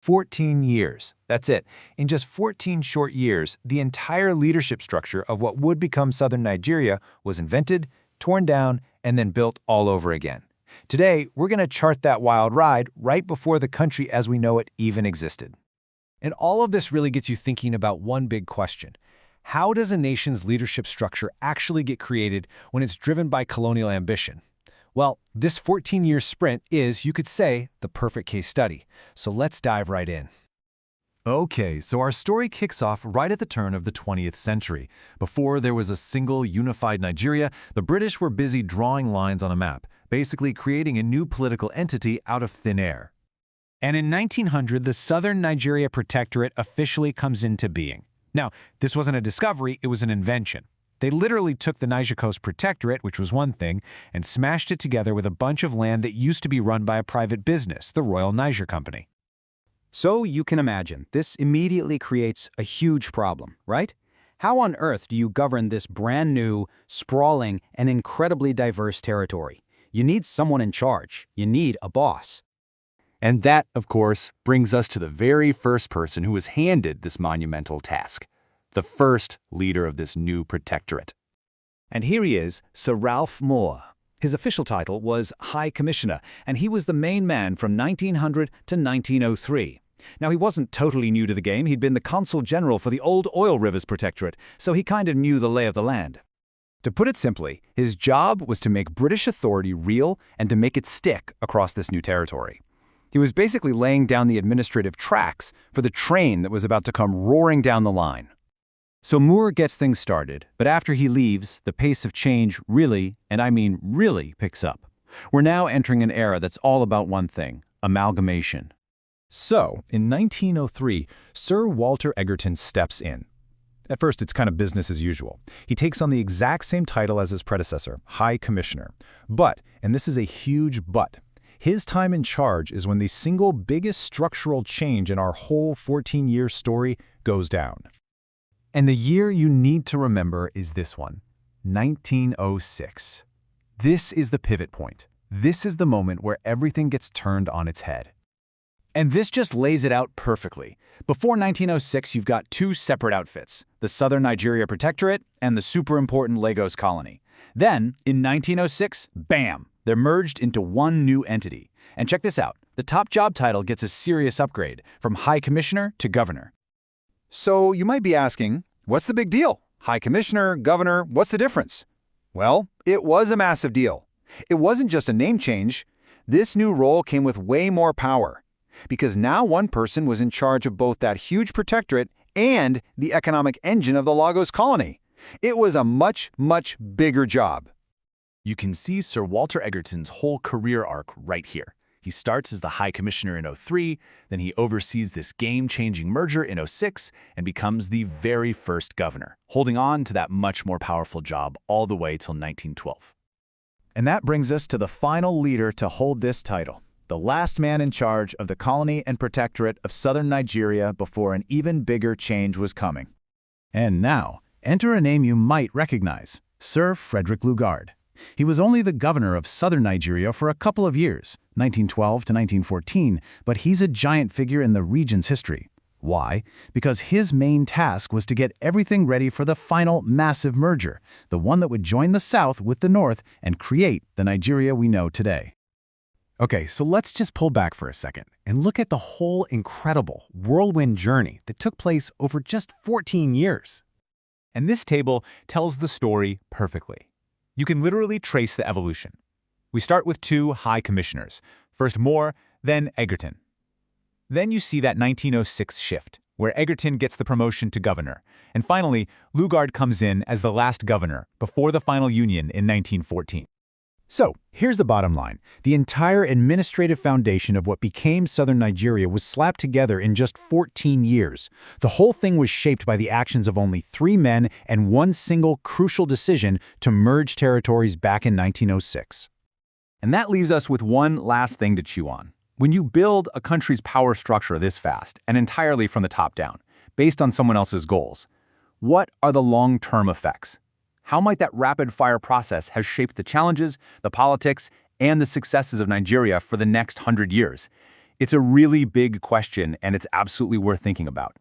14 years. That's it. In just 14 short years, the entire leadership structure of what would become Southern Nigeria was invented, torn down, and then built all over again. Today, we're going to chart that wild ride right before the country as we know it even existed. And all of this really gets you thinking about one big question. How does a nation's leadership structure actually get created when it's driven by colonial ambition? Well, this 14-year sprint is, you could say, the perfect case study. So let's dive right in. Okay, so our story kicks off right at the turn of the 20th century. Before there was a single unified Nigeria, the British were busy drawing lines on a map, basically creating a new political entity out of thin air. And in 1900, the Southern Nigeria Protectorate officially comes into being. Now, this wasn't a discovery, it was an invention. They literally took the Niger Coast Protectorate, which was one thing, and smashed it together with a bunch of land that used to be run by a private business, the Royal Niger Company. So you can imagine, this immediately creates a huge problem, right? How on earth do you govern this brand new, sprawling, and incredibly diverse territory? You need someone in charge. You need a boss. And that, of course, brings us to the very first person who was handed this monumental task. The first leader of this new protectorate. And here he is, Sir Ralph Moore. His official title was High Commissioner, and he was the main man from 1900 to 1903. Now, he wasn't totally new to the game. He'd been the Consul General for the old Oil Rivers Protectorate, so he kind of knew the lay of the land. To put it simply, his job was to make British authority real and to make it stick across this new territory. He was basically laying down the administrative tracks for the train that was about to come roaring down the line. So Moore gets things started, but after he leaves, the pace of change really, and I mean really, picks up. We're now entering an era that's all about one thing: amalgamation. So, in 1903, Sir Walter Egerton steps in. At first, it's kind of business as usual. He takes on the exact same title as his predecessor, High Commissioner. But, and this is a huge but, his time in charge is when the single biggest structural change in our whole 14-year story goes down. And the year you need to remember is this one, 1906. This is the pivot point. This is the moment where everything gets turned on its head. And this just lays it out perfectly. Before 1906, you've got two separate outfits, the Southern Nigeria Protectorate and the super important Lagos Colony. Then, in 1906, bam, they're merged into one new entity. And check this out, the top job title gets a serious upgrade, from High Commissioner to Governor. So you might be asking, what's the big deal? High Commissioner, Governor, what's the difference? Well, it was a massive deal. It wasn't just a name change. This new role came with way more power. Because now one person was in charge of both that huge protectorate and the economic engine of the Lagos Colony. It was a much, much bigger job. You can see Sir Walter Egerton's whole career arc right here. He starts as the High Commissioner in 03, then he oversees this game-changing merger in 06 and becomes the very first governor, holding on to that much more powerful job all the way till 1912. And that brings us to the final leader to hold this title, the last man in charge of the colony and protectorate of southern Nigeria before an even bigger change was coming. And now, enter a name you might recognize, Sir Frederick Lugard. He was only the governor of southern Nigeria for a couple of years, 1912 to 1914, but he's a giant figure in the region's history. Why? Because his main task was to get everything ready for the final massive merger, the one that would join the South with the North and create the Nigeria we know today. Okay, so let's just pull back for a second and look at the whole incredible whirlwind journey that took place over just 14 years. And this table tells the story perfectly. You can literally trace the evolution. We start with two high commissioners, first Moore, then Egerton. Then you see that 1906 shift, where Egerton gets the promotion to governor. And finally, Lugard comes in as the last governor before the final union in 1914. So, here's the bottom line. The entire administrative foundation of what became southern Nigeria was slapped together in just 14 years. The whole thing was shaped by the actions of only 3 men and one single crucial decision to merge territories back in 1906. And that leaves us with one last thing to chew on. When you build a country's power structure this fast and entirely from the top down, based on someone else's goals, what are the long-term effects? How might that rapid-fire process have shaped the challenges, the politics, and the successes of Nigeria for the next 100 years? It's a really big question, and it's absolutely worth thinking about.